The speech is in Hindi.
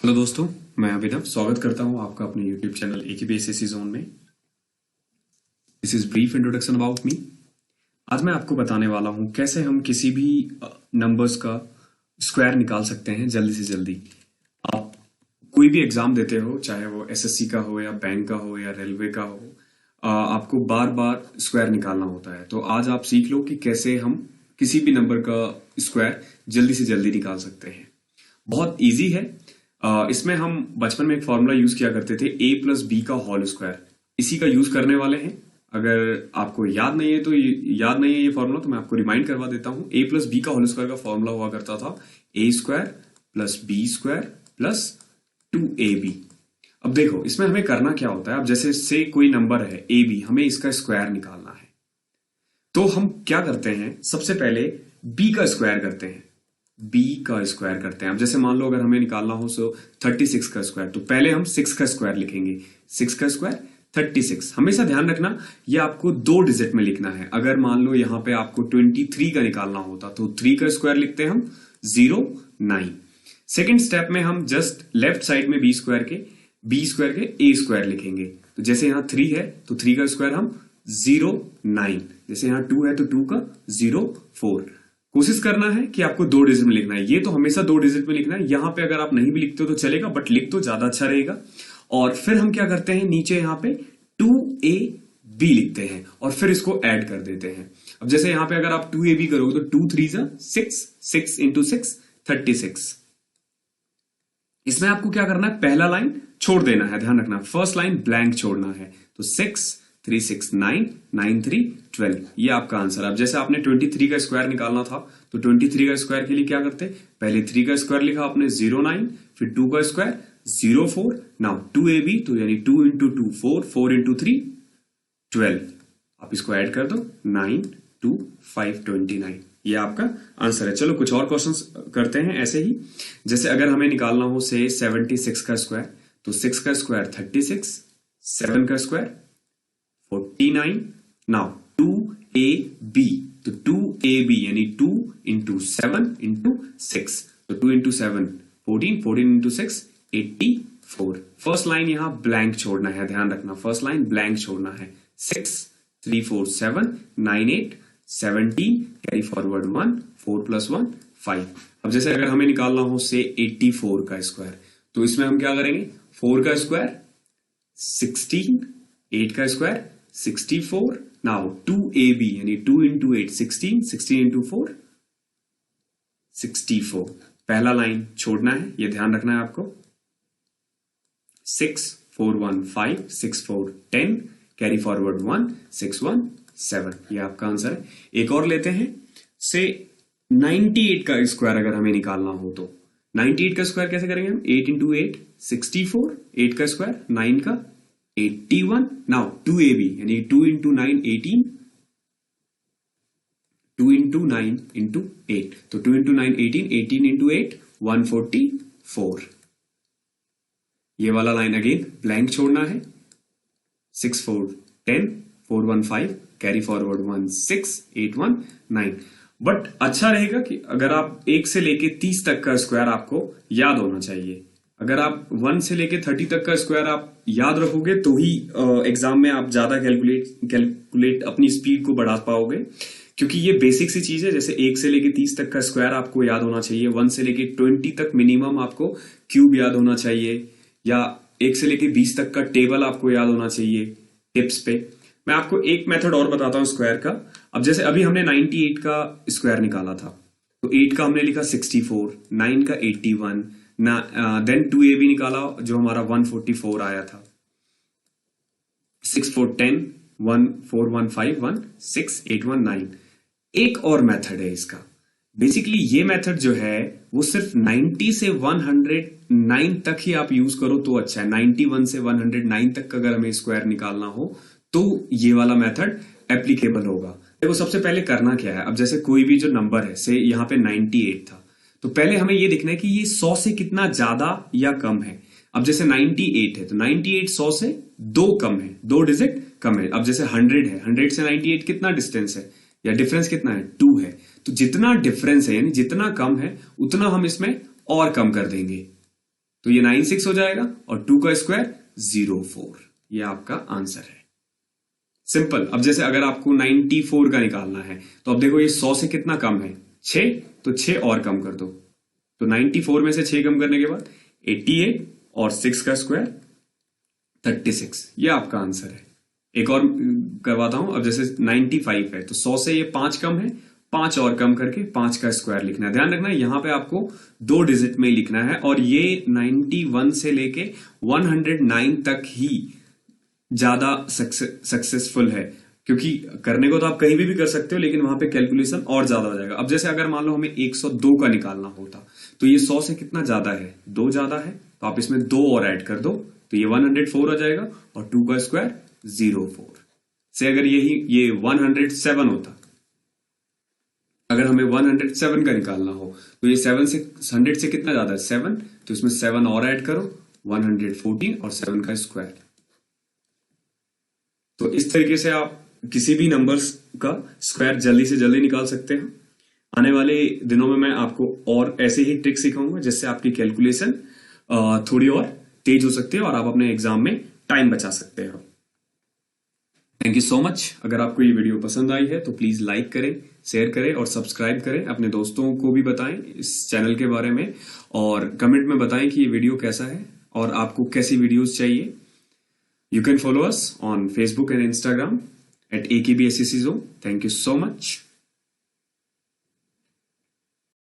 हेलो दोस्तों, मैं अभिनव स्वागत करता हूं आपका अपने यूट्यूब चैनल AKPSSC जोन में। This is brief introduction about me. आज मैं आपको बताने वाला हूं कैसे हम किसी भी नंबर्स का स्क्वायर निकाल सकते हैं जल्दी से जल्दी। आप कोई भी एग्जाम देते हो, चाहे वो SSC का हो या बैंक का हो या रेलवे का हो, आपको बार बार स्क्वायर निकालना होता है। तो आज आप सीख लो कि कैसे हम किसी भी नंबर का स्क्वायर जल्दी से जल्दी निकाल सकते हैं। बहुत इजी है। इसमें हम बचपन में एक फॉर्मूला यूज किया करते थे, A+B का होल स्क्वायर। इसी का यूज करने वाले हैं। अगर आपको याद नहीं है ये फॉर्मूला, तो मैं आपको रिमाइंड करवा देता हूं। A+B का होल स्क्वायर का फॉर्मूला हुआ करता था A² + B² + 2AB। अब देखो, इसमें हमें करना क्या होता है। अब जैसे से कोई नंबर है AB, हमें इसका स्क्वायर निकालना है। तो हम क्या करते हैं, सबसे पहले B का स्क्वायर करते हैं। B का स्क्वायर करते हैं। अब जैसे मान लो अगर हमें निकालना हो 36 का स्क्वायर, तो पहले हम 6 का स्क्वायर लिखेंगे। 6 का स्क्वायर 36। हमेशा ध्यान रखना, ये आपको 2 डिजिट में लिखना है। अगर मान लो यहां पे आपको 23 का निकालना होता, तो 3 का स्क्वायर लिखते हैं हम 09। सेकेंड स्टेप में हम जस्ट लेफ्ट साइड में B स्क्वायर के A स्क्वायर लिखेंगे। तो जैसे यहां 3 है, तो 3 का स्क्वायर हम 09। जैसे यहां 2 है, तो 2 का 04। कोशिश करना है कि आपको 2 डिजिट में लिखना है। ये तो हमेशा 2 डिजिट में लिखना है। यहां पे अगर आप नहीं भी लिखते हो तो चलेगा, बट लिख तो ज्यादा अच्छा रहेगा। और फिर हम क्या करते हैं, नीचे यहां पे 2AB लिखते हैं और फिर इसको ऐड कर देते हैं। अब जैसे यहां पे अगर आप 2AB करोगे तो 2 3 6, 6 × 6 36। इसमें आपको क्या करना है, पहला लाइन छोड़ देना है। ध्यान रखना, फर्स्ट लाइन ब्लैंक छोड़ना है। तो 6 3 6 9 9 3 12, ये आपका आंसर। अब जैसे आपने 23 का स्क्वायर निकालना था, तो 23 का स्क्वायर के लिए क्या करते, पहले 3 का स्क्वायर लिखा आपने 09, फिर 2 का स्क्वायर 04। नाउ 2AB, तो यानी 2 × 2 4, 4 × 3 12। आप इसको ऐड कर दो, 9 2 5 29। ये आपका आंसर है। चलो कुछ और क्वेश्चंस करते हैं ऐसे ही। जैसे अगर हमें निकालना हो से 76 का स्क्वायर, तो 6 का स्क्वायर 36, 7 का स्क्वायर 49। नाउ 2AB, तो 2AB यानी 2 × 7 × 6, तो 2 × 7 14, 14 × 6 84। फर्स्ट लाइन यहां ब्लैंक छोड़ना है। ध्यान रखना, फर्स्ट लाइन ब्लैंक छोड़ना है। 6 3 4 7 9 8 17, कैरी फॉरवर्ड 1, 4 + 1 5। अब जैसे अगर हमें निकालना हो से 84 का स्क्वायर, तो इसमें हम क्या करेंगे, 4 का स्क्वायर 16, 8 का स्क्वायर 64। नाउ 2AB यानी 2 × 8 16, 16 × 4 64। पहला लाइन छोड़ना है, ये ध्यान रखना है आपको। 6 4 1 5 6 4 10, कैरी फॉरवर्ड 1 6 1 7। ये आपका आंसर है। एक और लेते हैं, से 98 का स्क्वायर अगर हमें निकालना हो, तो 98 का स्क्वायर कैसे करेंगे हम, 8 × 8 64, 8 का स्क्वायर 9 का 81। नाउ 2AB यानी 2 × 9 18, 2 × 9 × 8, तो 2 × 9 18, 18 × 8 144। ये वाला लाइन अगेन ब्लैंक छोड़ना है। 6 4 10, 4 1 5, कैरी फॉरवर्ड 1 6 8 1 9। बट अच्छा रहेगा कि अगर आप 1 से लेके 30 तक का स्क्वायर आपको याद होना चाहिए। अगर आप 1 से लेके 30 तक का स्क्वायर आप याद रखोगे, तो ही एग्जाम में आप ज्यादा कैलकुलेट अपनी स्पीड को बढ़ा पाओगे, क्योंकि ये बेसिक सी चीज है। जैसे 1 से लेके 30 तक का स्क्वायर आपको याद होना चाहिए। 1 से लेके 20 तक मिनिमम आपको क्यूब याद होना चाहिए, या 1 से लेके 20 तक का टेबल आपको याद होना चाहिए टिप्स पे। मैं आपको एक मेथड और बताता हूं स्क्वायर का। अब जैसे अभी हमने 98 का स्क्वायर निकाला था, तो 8 का हमने लिखा 64, 9 का 81, देन 2AB निकाला जो हमारा 144 आया था। 6 4 10, 1 4 1 5 1 6 8 1 9। एक और मेथड है इसका। बेसिकली ये मेथड जो है वो सिर्फ 90 से 109 तक ही आप यूज करो तो अच्छा है। 91 से 109 तक का अगर हमें स्क्वायर निकालना हो, तो ये वाला मेथड एप्लीकेबल होगा। देखो सबसे पहले करना क्या है, अब जैसे कोई भी जो नंबर है, से यहाँ पे 98 था, तो पहले हमें ये देखना है कि ये 100 से कितना ज्यादा या कम है। अब जैसे 98 है, तो 98 100 से 2 कम है, 2 डिजिट कम है। अब जैसे 100 है, 100 से 98 कितना डिस्टेंस है या डिफरेंस कितना है, 2 है। तो जितना डिफरेंस है यानी जितना कम है, उतना हम इसमें और कम कर देंगे। तो ये 96 हो जाएगा और 2 का स्क्वायर 04। ये आपका आंसर है। सिंपल। अब जैसे अगर आपको 94 का निकालना है तो अब देखो ये 100 से कितना कम है, 6, तो 6 और कम कर दो। तो 94 में से 6 कम करने के बाद 88 और 6 का स्क्वायर 36। ये आपका आंसर है। एक और करवाता हूं। अब जैसे 95 है तो 100 से ये 5 कम है, 5 और कम करके 5 का स्क्वायर लिखना है। ध्यान रखना यहां पे आपको 2 डिजिट में ही लिखना है और ये 91 से लेके 109 तक ही ज्यादा सक्सेसफुल है, क्योंकि करने को तो आप कहीं भी कर सकते हो लेकिन वहां पे कैलकुलेशन और ज्यादा हो जाएगा। अब जैसे अगर मान लो हमें 102 का निकालना होता तो ये 100 से कितना ज्यादा है, 2 ज्यादा है, तो आप इसमें 2 और ऐड कर दो तो ये 104 हो जाएगा और 2 का स्क्वायर 04 से अगर ये 107 होता, अगर हमें 107 का निकालना हो तो ये 7 से 100 से कितना ज्यादा है, 7, तो इसमें 7 और ऐड करो 114 और 7 का स्क्वायर। तो इस तरीके से आप किसी भी नंबर्स का स्क्वायर जल्दी से जल्दी निकाल सकते हैं। आने वाले दिनों में मैं आपको और ऐसे ही ट्रिक सिखाऊंगा जिससे आपकी कैलकुलेशन थोड़ी और तेज हो सकती है और आप अपने एग्जाम में टाइम बचा सकते हो। Thank you so much. अगर आपको ये वीडियो पसंद आई है तो प्लीज लाइक करें, शेयर करें और सब्सक्राइब करें। अपने दोस्तों को भी बताएं इस चैनल के बारे में और कमेंट में बताएं कि ये वीडियो कैसा है और आपको कैसी वीडियोस चाहिए। You can follow us on Facebook and Instagram at AKB SSC Zone. Thank you so much.